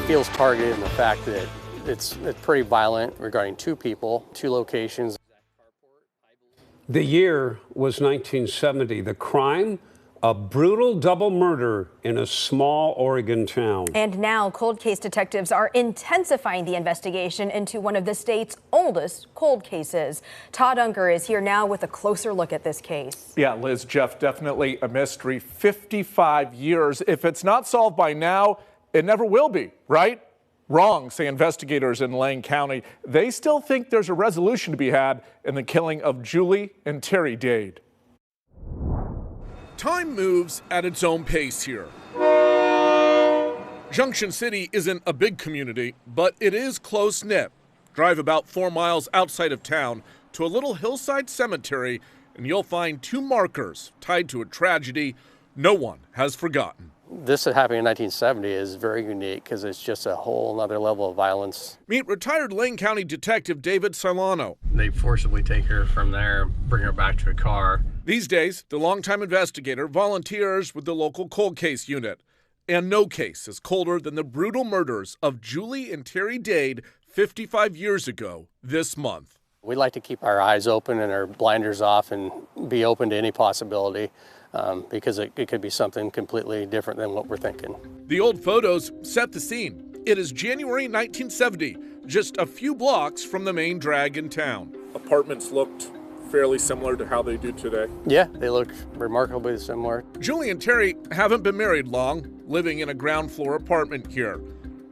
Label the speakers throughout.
Speaker 1: feels targeted in the fact that it's pretty violent regarding two people, two locations.
Speaker 2: The year was 1970. The crime? A brutal double murder in a small Oregon town.
Speaker 3: And now cold case detectives are intensifying the investigation into one of the state's oldest cold cases. Todd Unger is here now with a closer look at this case.
Speaker 4: Yeah, Liz, Jeff, definitely a mystery. 55 years. If it's not solved by now, it never will be, right? Wrong, say investigators in Lane County. They still think there's a resolution to be had in the killing of Julie and Terry Dade.
Speaker 5: Time moves at its own pace here. Junction City isn't a big community, but it is close-knit. Drive about 4 miles outside of town to a little hillside cemetery, and you'll find two markers tied to a tragedy no one has forgotten.
Speaker 1: This that happened in 1970 is very unique because it's just a whole other level of violence.
Speaker 5: Meet retired Lane County Detective David Solano.
Speaker 1: They forcibly take her from there, bring her back to a car.
Speaker 5: These days, the longtime investigator volunteers with the local cold case unit. And no case is colder than the brutal murders of Julie and Terry Dade 55 years ago this month.
Speaker 1: We like to keep our eyes open and our blinders off and be open to any possibility. Because it could be something completely different than what we're thinking.
Speaker 5: The old photos set the scene. It is January 1970, just a few blocks from the main drag in town. Apartments looked fairly similar to how they do today.
Speaker 1: Yeah, they look remarkably similar.
Speaker 5: Julie and Terry haven't been married long, living in a ground floor apartment here.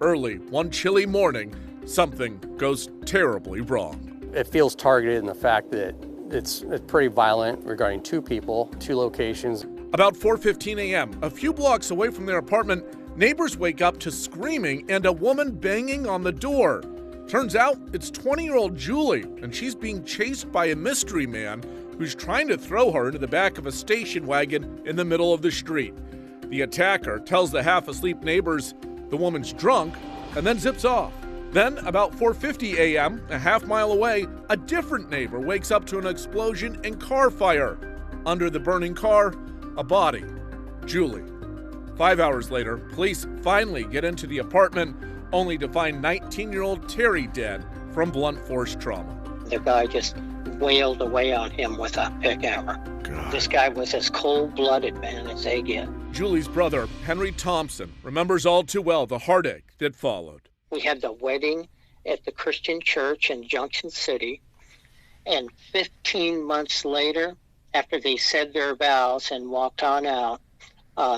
Speaker 5: Early, one chilly morning, something goes terribly wrong.
Speaker 1: It feels targeted in the fact that it's pretty violent regarding two people, two locations.
Speaker 5: About 4:15 a.m., a few blocks away from their apartment, neighbors wake up to screaming and a woman banging on the door. Turns out it's 20-year-old Julie, and she's being chased by a mystery man who's trying to throw her into the back of a station wagon in the middle of the street. The attacker tells the half-asleep neighbors the woman's drunk and then zips off. Then, about 4:50 a.m., a half-mile away, a different neighbor wakes up to an explosion and car fire. Under the burning car, a body, Julie. 5 hours later, police finally get into the apartment, only to find 19-year-old Terry dead from blunt force trauma.
Speaker 6: The guy just wailed away on him with a pick hammer. God. This guy was as cold-blooded, man, as they get.
Speaker 5: Julie's brother, Henry Thompson, remembers all too well the heartache that followed.
Speaker 6: We had the wedding at the Christian church in Junction City, and 15 months later, after they said their vows and walked on out,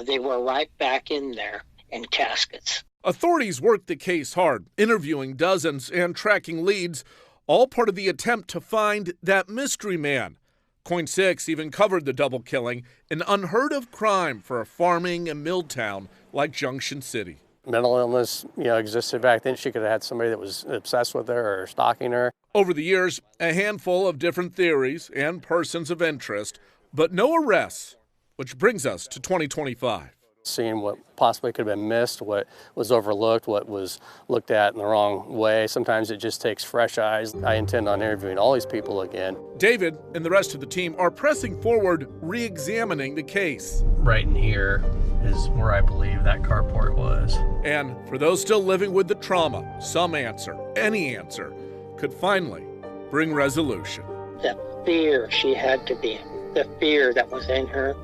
Speaker 6: they were right back in there in caskets.
Speaker 5: Authorities worked the case hard, interviewing dozens and tracking leads, all part of the attempt to find that mystery man. KOIN 6 even covered the double killing, an unheard of crime for a farming and mill town like Junction City.
Speaker 1: Mental illness, existed back then. She could have had somebody that was obsessed with her or stalking her.
Speaker 5: Over the years, a handful of different theories and persons of interest, but no arrests, which brings us to 2025.
Speaker 1: Seeing what possibly could have been missed, what was overlooked, what was looked at in the wrong way. Sometimes it just takes fresh eyes. I intend on interviewing all these people again.
Speaker 5: David and the rest of the team are pressing forward, re-examining the case.
Speaker 1: Right in here is where I believe that carport was.
Speaker 5: And for those still living with the trauma, some answer, any answer, could finally bring resolution.
Speaker 6: The fear she had to be in, the fear that was in her,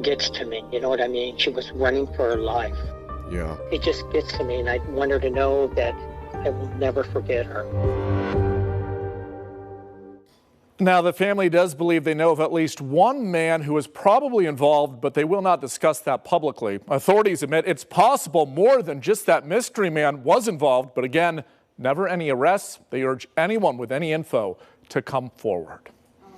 Speaker 6: gets to me, you know what I mean? She was running for her life.
Speaker 5: Yeah.
Speaker 6: It just gets to me, and I want her to know that I will never forget her.
Speaker 5: Now, the family does believe they know of at least one man who is probably involved, but they will not discuss that publicly. Authorities admit it's possible more than just that mystery man was involved, but again, never any arrests. They urge anyone with any info to come forward.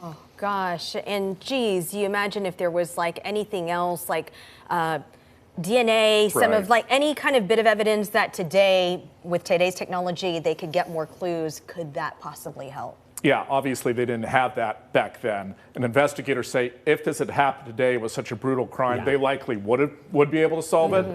Speaker 3: Oh, gosh. And geez, you imagine if there was like anything else, like DNA, some of like any kind of bit of evidence that today, with today's technology, they could get more clues. Could that possibly help?
Speaker 4: Yeah, obviously they didn't have that back then. And investigators say if this had happened today, it was such a brutal crime, they likely would be able to solve it.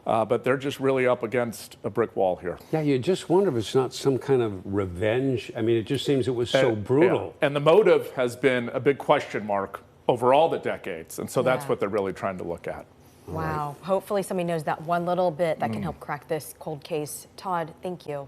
Speaker 4: But they're just really up against a brick wall here.
Speaker 2: Yeah, you just wonder if it's not some kind of revenge. I mean, it just seems it was so brutal.
Speaker 4: Yeah. And the motive has been a big question mark over all the decades. And so that's what they're really trying to look at.
Speaker 3: Wow. Hopefully somebody knows that one little bit that can help crack this cold case. Todd, thank you.